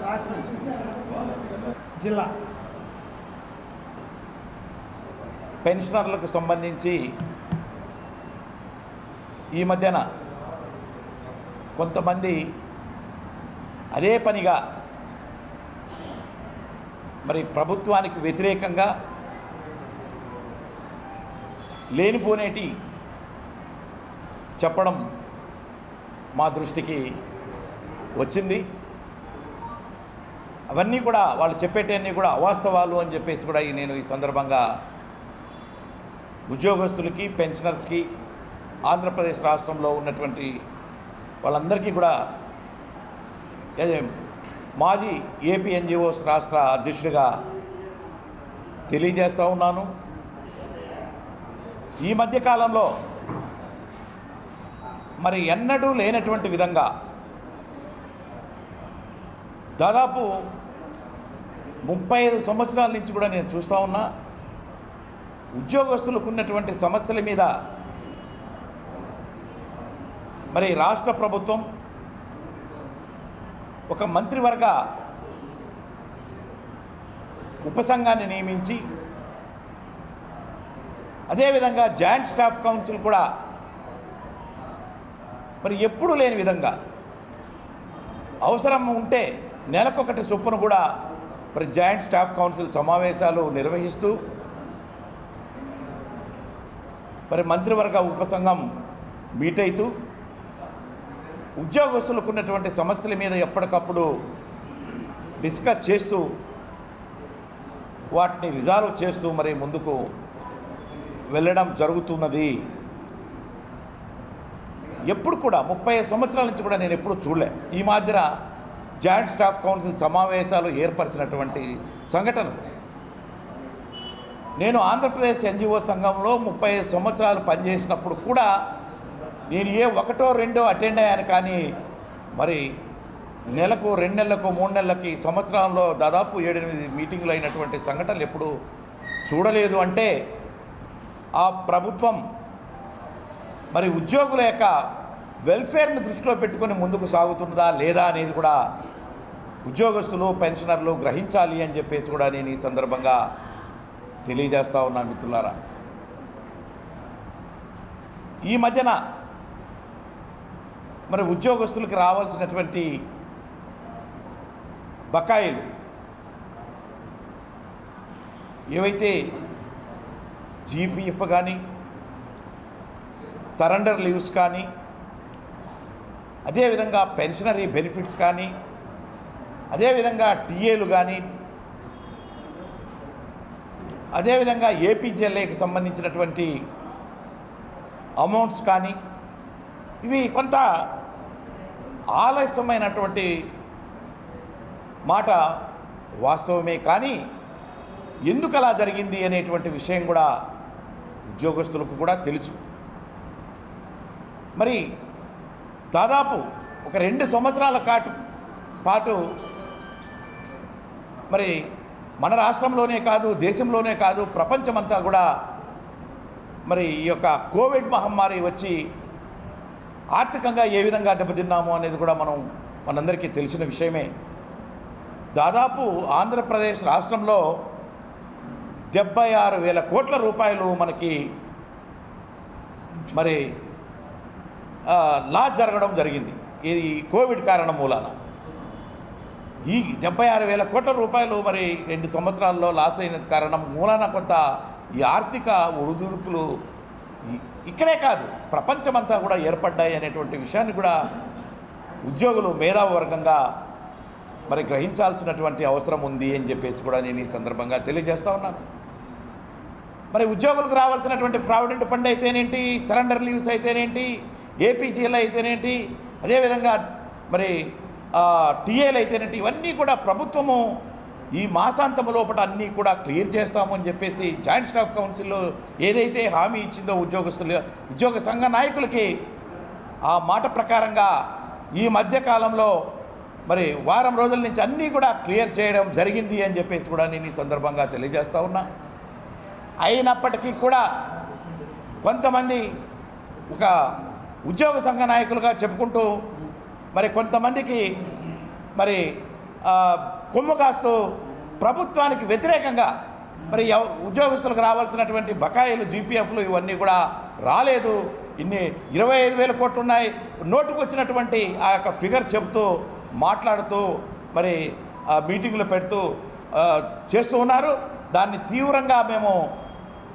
రాష్ట్రం జిల్లా పెన్షనర్లకు సంబంధించి ఈ మధ్యన కొంతమంది అదే పనిగా మరి ప్రభుత్వానికి వ్యతిరేకంగా లేనిపోనేటి చెప్పడం మా దృష్టికి వచ్చింది. అవన్నీ కూడా వాళ్ళు చెప్పేటన్నీ కూడా అవాస్తవాలు అని చెప్పేసి కూడా నేను ఈ సందర్భంగా ఉద్యోగస్తులకి, పెన్షనర్స్కి, ఆంధ్రప్రదేశ్ రాష్ట్రంలో ఉన్నటువంటి వాళ్ళందరికీ కూడా మాజీ ఏపీ ఎన్జిఓస్ రాష్ట్ర అధ్యక్షుడిగా తెలియజేస్తూ ఉన్నాను. ఈ మధ్యకాలంలో మరి ఎన్నడూ లేనటువంటి విధంగా దాదాపు 35 సంవత్సరాల నుంచి కూడా నేను చూస్తూ ఉన్నా ఉద్యోగస్తులకు ఉన్నటువంటి సమస్యల మీద మరి రాష్ట్ర ప్రభుత్వం ఒక మంత్రివర్గ ఉపసంఘాన్ని నియమించి అదేవిధంగా జాయింట్ స్టాఫ్ కౌన్సిల్ కూడా మరి ఎప్పుడూ లేని విధంగా అవసరం ఉంటే నెలకొకటి చొప్పున కూడా మరి జాయింట్ స్టాఫ్ కౌన్సిల్ సమావేశాలు నిర్వహిస్తూ మరి మంత్రివర్గ ఉపసంఘం మీట్ అవుతూ ఉద్యోగస్తులకు ఉన్నటువంటి సమస్యల మీద ఎప్పటికప్పుడు డిస్కస్ చేస్తూ వాటిని రిజాల్వ్ చేస్తూ మరి ముందుకు వెళ్ళడం జరుగుతున్నది. ఎప్పుడు కూడా 30 సంవత్సరాల నుంచి కూడా నేను ఎప్పుడు చూడలే ఈ మాదిర జాయింట్ స్టాఫ్ కౌన్సిల్ సమావేశాలు ఏర్పరిచినటువంటి సంఘటన. నేను ఆంధ్రప్రదేశ్ ఎన్జిఓ సంఘంలో 30 సంవత్సరాలు పనిచేసినప్పుడు కూడా నేను ఏ 1, 2 అటెండ్ అయ్యాను, కానీ మరి నెలకు 2 నెలలకు 3 నెలలకి సంవత్సరంలో దాదాపు 7-8 మీటింగులు అయినటువంటి సంఘటనలు ఎప్పుడు చూడలేదు. అంటే ఆ ప్రభుత్వం మరి ఉద్యోగుల యొక్క వెల్ఫేర్ని దృష్టిలో పెట్టుకొని ముందుకు సాగుతున్నదా లేదా అనేది కూడా ఉద్యోగస్తులు, పెన్షనర్లు గ్రహించాలి అని చెప్పేసి కూడా నేను ఈ సందర్భంగా తెలియజేస్తా ఉన్నా. మిత్రులారా, ఈ మధ్యన మరి ఉద్యోగస్తులకు రావాల్సినటువంటి బకాయిలు ఏవైతే జీపీఎఫ్ కానీ, సరెండర్ లీవ్స్ కానీ, అదేవిధంగా పెన్షనరీ బెనిఫిట్స్ కానీ, అదేవిధంగా టీఏలు కానీ, అదేవిధంగా ఏపీజీఎల్ఏకి సంబంధించినటువంటి అమౌంట్స్ కానీ, ఇవి కొంత ఆలస్యమైనటువంటి మాట వాస్తవమే, కానీ ఎందుకు అలా జరిగింది అనేటువంటి విషయం కూడా ఉద్యోగస్తులకు కూడా తెలుసు. మరి దాదాపు ఒక 2 సంవత్సరాల పాటు మరి మన రాష్ట్రంలోనే కాదు, దేశంలోనే కాదు, ప్రపంచమంతా కూడా మరి ఈ యొక్క కోవిడ్ మహమ్మారి వచ్చి ఆర్థికంగా ఏ విధంగా దెబ్బతిన్నాము అనేది కూడా మనందరికీ తెలిసిన విషయమే. దాదాపు ఆంధ్రప్రదేశ్ రాష్ట్రంలో 76,000 కోట్ల రూపాయలు మనకి మరి లాస్ జరగడం జరిగింది ఇది కోవిడ్ కారణం మూలాన. ఈ 76,000 కోట్ల రూపాయలు మరి 2 సంవత్సరాల్లో లాస్ అయిన కారణం మూలాన కొంత ఈ ఆర్థిక ఒడిదుడుకులు ఇక్కడే కాదు ప్రపంచమంతా కూడా ఏర్పడ్డాయి అనేటువంటి విషయాన్ని కూడా ఉద్యోగులు మేధావి వర్గంగా మరి గ్రహించాల్సినటువంటి అవసరం ఉంది అని చెప్పేసి కూడా నేను ఈ సందర్భంగా తెలియజేస్తూ ఉన్నాను. మరి ఉద్యోగులకు రావాల్సినటువంటి ప్రావిడెంట్ ఫండ్ అయితేనేంటి, సరెండర్ లీవ్స్ అయితేనేంటి, ఏపీజీఎల్ అయితేనేంటి, అదేవిధంగా మరి టీఏలు అయితేనేంటి, ఇవన్నీ కూడా ప్రభుత్వము ఈ మాసాంతము లోపల అన్నీ కూడా క్లియర్ చేస్తాము అని చెప్పేసి జాయింట్ స్టాఫ్ కౌన్సిల్లో ఏదైతే హామీ ఇచ్చిందో ఉద్యోగ సంఘ నాయకులకి ఆ మాట ప్రకారంగా ఈ మధ్యకాలంలో మరి వారం రోజుల నుంచి అన్నీ కూడా క్లియర్ చేయడం జరిగింది అని చెప్పేసి కూడా నేను ఈ సందర్భంగా తెలియజేస్తూ ఉన్నా. అయినప్పటికీ కూడా కొంతమంది ఒక ఉద్యోగ సంఘ నాయకులుగా చెప్పుకుంటూ మరి కొంతమందికి మరి కొమ్ము కాస్తూ ప్రభుత్వానికి వ్యతిరేకంగా మరి ఉద్యోగస్తులకు రావాల్సినటువంటి బకాయిలు జీపీఎఫ్లు ఇవన్నీ కూడా రాలేదు, ఇన్ని 25,000 కోట్లు ఉన్నాయి, నోటుకు వచ్చినటువంటి ఆ యొక్క ఫిగర్ చెబుతూ మాట్లాడుతూ మరి మీటింగులు పెడుతూ చేస్తూ ఉన్నారు. దాన్ని తీవ్రంగా మేము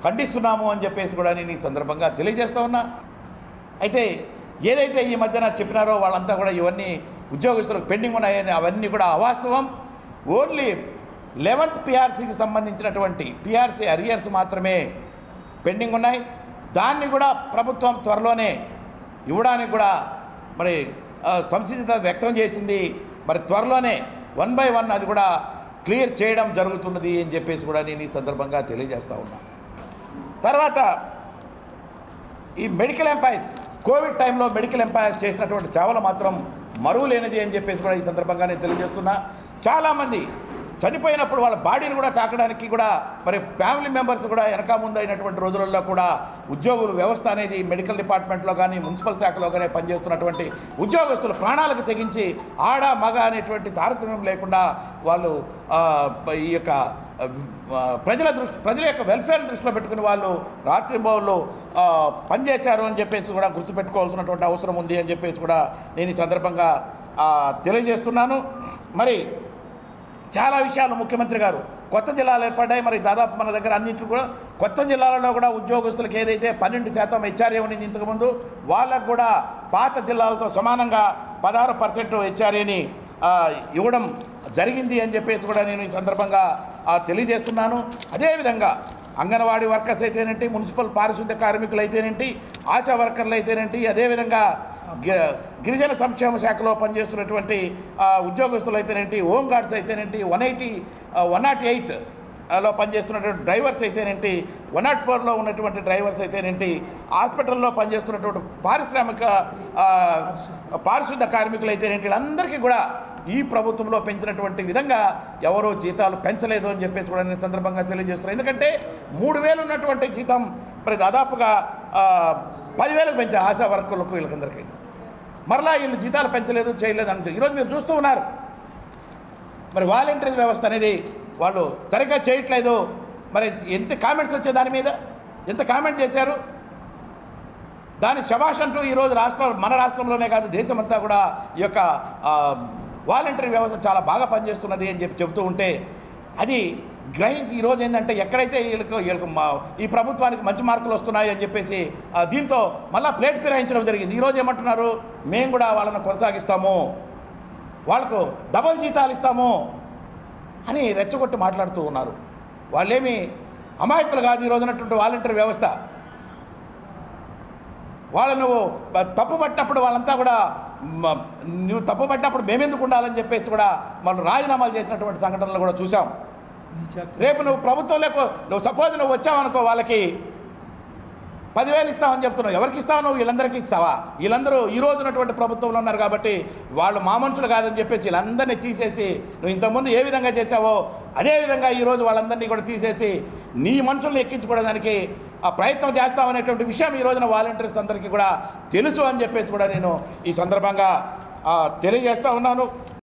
ఖండిస్తున్నాము అని చెప్పేసి కూడా నేను ఈ సందర్భంగా తెలియజేస్తూ ఉన్నా. అయితే ఏదైతే ఈ మధ్యన చెప్పినారో వాళ్ళంతా కూడా ఇవన్నీ ఉద్యోగస్తులకు పెండింగ్ ఉన్నాయని అవన్నీ కూడా అవాస్తవం. ఓన్లీ 11th పిఆర్సీకి సంబంధించినటువంటి పిఆర్సీ అరియర్స్ మాత్రమే పెండింగ్ ఉన్నాయి. దాన్ని కూడా ప్రభుత్వం త్వరలోనే ఇవ్వడానికి కూడా మరి సంసిద్ధత వ్యక్తం చేసింది. మరి త్వరలోనే 1 by 1 అది కూడా క్లియర్ చేయడం జరుగుతున్నది అని చెప్పేసి కూడా నేను ఈ సందర్భంగా తెలియజేస్తూ ఉన్నా. తర్వాత ఈ మెడికల్ ఎంప్లాయీస్, కోవిడ్ టైంలో మెడికల్ ఎంప్లాయీస్ చేసినటువంటి సేవలు మాత్రం మరువలేనిది అని చెప్పేసి కూడా ఈ సందర్భంగా నేను తెలియజేస్తున్నా. చాలామంది చనిపోయినప్పుడు వాళ్ళ బాడీని కూడా తాకడానికి కూడా మరి ఫ్యామిలీ మెంబర్స్ కూడా వెనక ముందు అయినటువంటి రోజులలో కూడా ఉద్యోగుల వ్యవస్థ అనేది మెడికల్ డిపార్ట్మెంట్లో కానీ మున్సిపల్ శాఖలో కానీ పనిచేస్తున్నటువంటి ఉద్యోగస్తులు ప్రాణాలకు తెగించి ఆడ మగ అనేటువంటి తారతమ్యం లేకుండా వాళ్ళు ఈ యొక్క ప్రజల యొక్క వెల్ఫేర్ దృష్టిలో పెట్టుకుని వాళ్ళు రాత్రింబవళ్ళు పనిచేశారు అని చెప్పేసి కూడా గుర్తుపెట్టుకోవాల్సినటువంటి అవసరం ఉంది అని చెప్పేసి కూడా నేను ఈ సందర్భంగా తెలియజేస్తున్నాను. మరి చాలా విషయాలు ముఖ్యమంత్రి గారు కొత్త జిల్లాలు ఏర్పడ్డాయి. మరి దాదాపు మన దగ్గర అన్నింటిలో కూడా కొత్త జిల్లాలలో కూడా ఉద్యోగస్తులకు ఏదైతే 12% హెచ్ఆర్ఏ ఉండింది ఇంతకుముందు, వాళ్ళకు కూడా పాత జిల్లాలతో సమానంగా 16% హెచ్ఆర్ఏని ఇవ్వడం జరిగింది అని చెప్పేసి కూడా నేను ఈ సందర్భంగా తెలియజేస్తున్నాను. అదేవిధంగా అంగన్వాడీ వర్కర్స్ అయితేనేంటి, మున్సిపల్ పారిశుద్ధ్య కార్మికులు అయితేనేంటి, ఆశా వర్కర్లు అయితేనేంటి, అదేవిధంగా గిరిజన సంక్షేమ శాఖలో పనిచేస్తున్నటువంటి ఉద్యోగస్తులు అయితేనేంటి, హోమ్ గార్డ్స్ అయితేనేంటి, 108లో పనిచేస్తున్నటువంటి డ్రైవర్స్ అయితేనేంటి, 104లో ఉన్నటువంటి డ్రైవర్స్ అయితేనేంటి, హాస్పిటల్లో పనిచేస్తున్నటువంటి పారిశుద్ధ కార్మికులు అయితేనేంటి, వీళ్ళందరికీ కూడా ఈ ప్రభుత్వంలో పెంచినటువంటి విధంగా ఎవరో జీతాలు పెంచలేదు అని చెప్పేసి కూడా నేను సందర్భంగా తెలియజేస్తున్నాను. ఎందుకంటే 3,000 ఉన్నటువంటి జీతం మరి దాదాపుగా 10,000కు పెంచారు ఆశా వర్కర్లకు, వీళ్ళకందరికీ. మరలా వీళ్ళు జీతాలు పెంచలేదు, చేయలేదు అంటే ఈరోజు మీరు చూస్తూ ఉన్నారు. మరి వాలంటరీ వ్యవస్థ అనేది వాళ్ళు సరిగ్గా చేయట్లేదు. మరి ఎంత కామెంట్స్ వచ్చే దాని మీద ఎంత కామెంట్ చేశారు, దాని శభాష్ అంటూ ఈరోజు మన రాష్ట్రంలోనే కాదు దేశమంతా కూడా ఈ యొక్క వాలంటరీ వ్యవస్థ చాలా బాగా పనిచేస్తున్నది అని చెబుతూ ఉంటే అది గ్రహించి ఈరోజు ఏంటంటే ఎక్కడైతే వీళ్ళకు ఈ ప్రభుత్వానికి మంచి మార్కులు వస్తున్నాయి అని చెప్పేసి దీంతో మళ్ళీ ప్లేట్ ఫిరాయించడం జరిగింది. ఈరోజు ఏమంటున్నారు, మేము కూడా వాళ్ళని కొనసాగిస్తాము, వాళ్ళకు డబల్ జీతాలు ఇస్తాము అని రెచ్చగొట్టి మాట్లాడుతూ ఉన్నారు. వాళ్ళేమి అమాయకులు కాదు. ఈరోజు ఉన్నటువంటి వాలంటరీ వ్యవస్థ వాళ్ళను తప్పు పట్టినప్పుడు వాళ్ళంతా కూడా నువ్వు తప్పు పట్టినప్పుడు మేమెందుకు ఉండాలని చెప్పేసి కూడా వాళ్ళు రాజీనామాలు చేసినటువంటి సంఘటనలు కూడా చూసాం. రేపు నువ్వు ప్రభుత్వంలోకి సపోజ్ నువ్వు వచ్చావనుకో, వాళ్ళకి 10,000 ఇస్తామని చెప్తున్నావు. ఎవరికి ఇస్తావు నువ్వు? వీళ్ళందరికీ ఇస్తావా? వీళ్ళందరూ ఈ రోజు ఉన్నటువంటి ప్రభుత్వంలో ఉన్నారు కాబట్టి వాళ్ళు మా మనుషులు కాదని చెప్పేసి వీళ్ళందరినీ తీసేసి నువ్వు ఇంతకుముందు ఏ విధంగా చేసావో అదేవిధంగా ఈరోజు వాళ్ళందరినీ కూడా తీసేసి నీ మనుషులను ఎక్కించుకోవడానికి ప్రయత్నం చేస్తామనేటువంటి విషయం ఈ రోజున వాలంటీర్స్ అందరికీ కూడా తెలుసు అని చెప్పేసి కూడా నేను ఈ సందర్భంగా తెలియజేస్తూ ఉన్నాను.